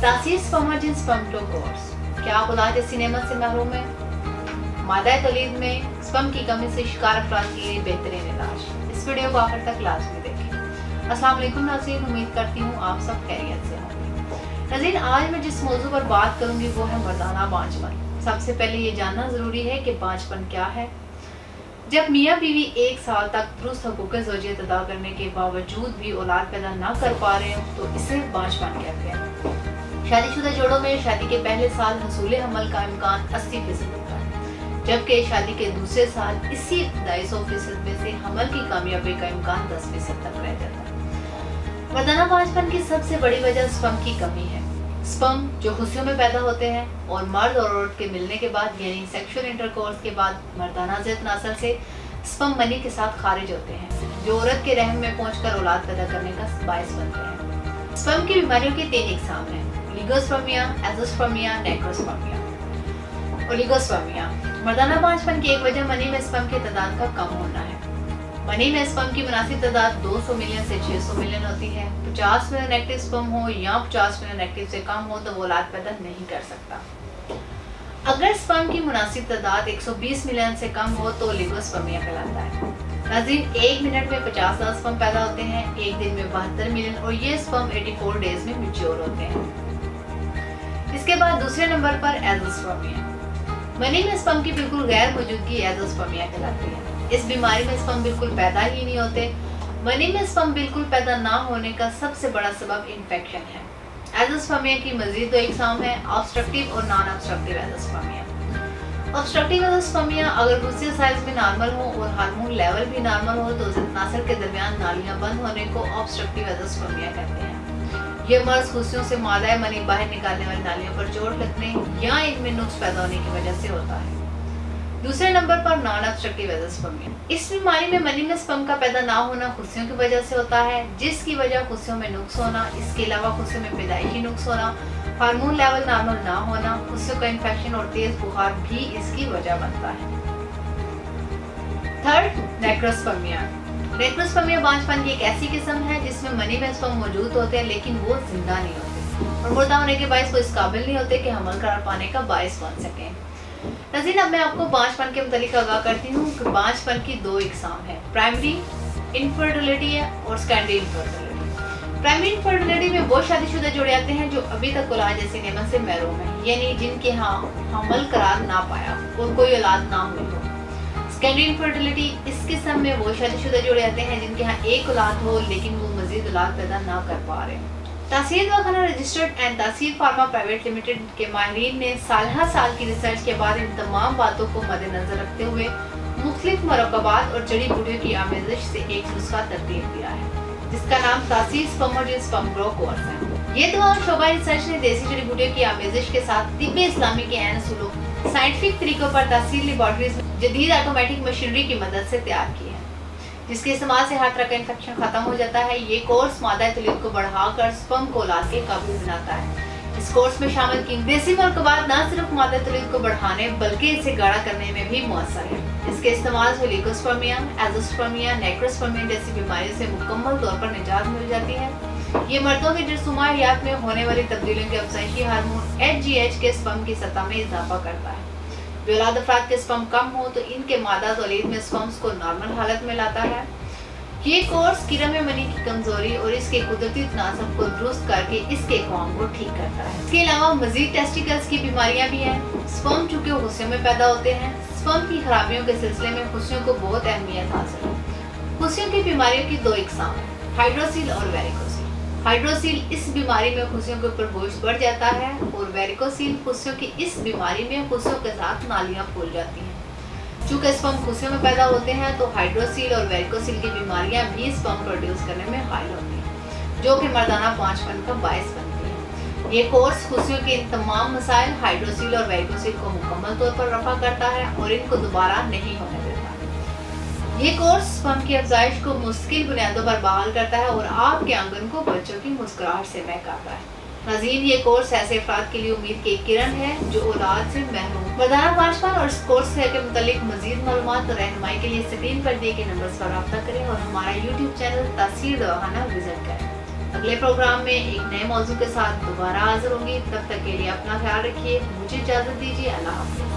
तासीर स्पर्मेटिन sperm grow course. क्या आप औलाद जैसी नेमत से महरूम हैं? मादा तौलीद में स्पर्म की कमी से शिकार अफराद के लिए बेहतरीन इलाज। इस वीडियो को आखिर तक लाजमी देखें। अस्सलाम वालेकुम नाज़रीन, उम्मीद करती हूँ आप सब खैरियत से होंगे। नाज़रीन, आज मैं जिस मौजू पर बात करूँगी वो है मर्दाना बांझपन। सबसे पहले ये जानना ज़रूरी है कि बांझपन क्या है। जब मियाँ बीवी 1 साल तक दुरुस्त हुकूक़ ज़ौजियत अदा करने के बावजूद भी औलाद पैदा ना कर पा रहे हो तो इसे बांझपन कहते हैं। शादीशुदा जोड़ों में शादी के पहले साल हसूल हमल का इम्कान 80% होता है, जबकि शादी के दूसरे साल इसी 250% में से हमल की कामयाबी का इम्कान 10% तक रह जाता है। मर्दाना बांझपन की सबसे बड़ी वजह स्पर्म की कमी है। स्पर्म जो खुशियों में पैदा होते हैं और मर्द और औरत के मिलने के बाद यानी सेक्सुअल इंटरकोर्स के बाद मर्दाना ज़िद नासल से स्पर्म मनी के साथ खारिज होते हैं, जो औरत के रहम में पहुंचकर औलाद पैदा करने का बायस बनते हैं। स्पर्म की बीमारियों के 3 इकसाम हैं: ओलिगोस्पर्मिया, एज़ोस्पर्मिया, नेक्रोस्पर्मिया। ओलिगोस्पर्मिया मर्दाना बांझपन की एक वजह मनी में स्पर्म की तादाद का कम होना है। मनी में स्पर्म की मुनासिब तादाद 200 मिलियन से 600 मिलियन होती है। 50 मिलियन एक्टिव स्पर्म हो या 50 मिलियन एक्टिव से कम हो तो वो औलाद पैदा नहीं कर सकता। अगर स्पर्म की मुनासिब तादाद 120 मिलियन से कम हो तो ओलिगोस्पर्मिया कहलाता है। नाज़रीन, 1 मिनट में 50,000 स्पर्म पैदा होते हैं, एक दिन में 72 मिलियन, और ये स्पर्म 84 डेज में मैच्योर होते हैं। इसके बाद दूसरे नंबर पर एज़ोस्पर्मिया। मनी में स्पर्म की बिल्कुल गैर मौजूदगी एज़ोस्पर्मिया कहलाती है। इस बीमारी में स्पर्म बिल्कुल पैदा ही नहीं होते। मनी में स्पर्म बिल्कुल पैदा ना होने का सबसे बड़ा सबब इन्फेक्शन है। एज़ोस्पर्मिया की मजीद 2 इकसाम है: ऑब्स्ट्रक्टिव और non obstructive azoospermia. Obstructive azoospermia अगर दूसरे साइज में नॉर्मल हो और हार्मोन लेवल भी नॉर्मल हो तो ज़िदनासर के दरमियान नालियां बंद होने को ऑब्स्ट्रक्टिव एज़ोस्पर्मिया कहते हैं। ये मर्ज खुशियों से मादा मनी बाहर निकालने वाली नालियों पर चोट लगने या इनमें नुक्स पैदा होने की वजह से होता है। दूसरे नंबर पर नॉन ऑब्स्ट्रक्टिव एज़ोस्पर्मिया। इस बीमारी में मनी में स्पर्म का पैदा ना होना खुशियों की वजह से होता है, जिसकी वजह खुशियों में नुक्स होना, इसके अलावा खुशियों में पैदाइशी नुक्स होना, हार्मोन लेवल नॉर्मल ना होना, खुशियों का इन्फेक्शन और तेज बुखार भी इसकी वजह बनता है। थर्ड, नेक्रोस्पर्मिया। नेक्रोस्पर्मिया बांझपन की एक ऐसी किस्म है जिसमें मनी में स्पर्म मौजूद होते हैं लेकिन वो जिंदा नहीं होते और मुर्दा होने के बायस वो इस काबिल नहीं होते कि हमल करार पाने का बायस बन सकें। नाज़रीन, अब मैं आपको बांझपन के मुतालिक आगाह करती हूँ कि बांझपन की 2 इकसाम है: प्राइमरी इनफर्टिलिटी है और सेकेंडरी इनफर्टिलिटी। प्राइमरी इनफर्टिलिटी में वो शादीशुदा जोड़े आते हैं जो अभी तक औलाद जैसी नेमत से महरूम है, यानी जिनके यहाँ हमल करार ना पाया और कोई औलाद ना हुई हो। सेकेंडरी इनफर्टिलिटी इस किस्म में वो शादीशुदा जोड़े आते हैं जिनके यहाँ एक औलाद हो लेकिन वो मजीद औलाद पैदा ना कर पा रहे हैं। तासीर दवाखाना रजिस्टर्ड एंड तासीर फार्मा प्राइवेट लिमिटेड के माहिरीन ने साल की रिसर्च के बाद इन तमाम बातों को मद्देनजर रखते हुए मुख्तलिफ मरकबात और जड़ी बूटियों की आमेज़िश से एक नुस्खा तरतीब दिया है, जिसका नाम तासीर स्पर्मेटिन स्पर्म ग्रो कोर्स है। ये दवा शोबा रिसर्च ने देसी जड़ी बूटियों की आमेज़िश के साथ तिब्बे इस्लामी के ऐन उसूलों, साइंटिफिक तरीकों पर तासीर लेबॉर्ट्रीज में जदीद ऑटोमेटिक मशीनरी की मदद से तैयार की है, जिसके इस्तेमाल से हर तरह का इन्फेक्शन खत्म हो जाता है। ये कोर्स मादा तौलीद को बढ़ाकर स्पर्म को औलाद के काबिल बनाता है। इस कोर्स में शामिल की देसी मरकबात न सिर्फ मादा तौलीद को बढ़ाने बल्कि इसे गाढ़ा करने में भी मुअस्सर है। इसके इस्तेमाल से ओलिगोस्पर्मिया, एज़ोस्पर्मिया, नेक्रोस्पर्मिया जैसी बीमारियों से मुकम्मल तौर पर निजात मिल जाती है। ये मर्दों के जिस्मानी हयात में होने वाली तब्दीलियों के अफजाइशी हार्मोन HGH के स्पर्म की सतह में इजाफा करता है। औलाद अफराद के स्पर्म कम हो तो इनके मादा तौलीद में स्पर्म्स को नॉर्मल हालत में लाता है। ये कोर्स किरम मनी की कमजोरी और इसके कुदरती तनासब को दुरुस्त करके इसके क़वाम को ठीक करता है। इसके अलावा मजीद टेस्टिकल्स की बीमारियां भी हैं। स्पर्म चूँकि खुशियों में पैदा होते हैं, स्पर्म की खराबियों के सिलसिले में खुशियों को बहुत अहमियत हासिल है। खुशियों की बीमारियों की 2 इकसाम है: हाइड्रोसील और वेरिकोसील। हाइड्रोसील इस बीमारी में खुशियों के ऊपर बोझ बढ़ जाता है और वेरिकोसील खुशियों की इस बीमारी में खुशियों के साथ नालियां फूल जाती हैं। चूँकि स्पर्म खुशियों में पैदा होते हैं तो हाइड्रोसील और वेरिकोसील की बीमारियां भी स्पर्म प्रोड्यूस करने में हाइल होती हैं, जो कि मर्दाना बांझपन का बायस बनती है। ये कोर्स खुशियों के इन तमाम मसाइल हाइड्रोसील और वेरिकोसील को मुकम्मल तौर पर रफा करता है और इनको दोबारा नहीं होने देता। ये कोर्स स्पर्म की अफजाइश को मुश्किल बुनियादों पर बहाल करता है और आपके आंगन को बच्चों की मुस्कुराहट से महकाता है। नाज़रीन, ये कोर्स ऐसे अफराद के लिए उम्मीद की एक किरण है जो औलाद से महरूम। मर्दाना बांझपन और इस कोर्स के मुतालिक मज़ीद मालूमात और रहनुमाई के लिए स्क्रीन पर दिए गए नंबर्स पर रब्ता करें और हमारा YouTube चैनल तासीर दवाखाना विजिट करें। अगले प्रोग्राम में एक नए मौजू के साथ दोबारा हाजिर होंगी। तब तक के लिए अपना ख्याल रखिए। मुझे इजाजत दीजिए। अल्लाह हाफ़िज़।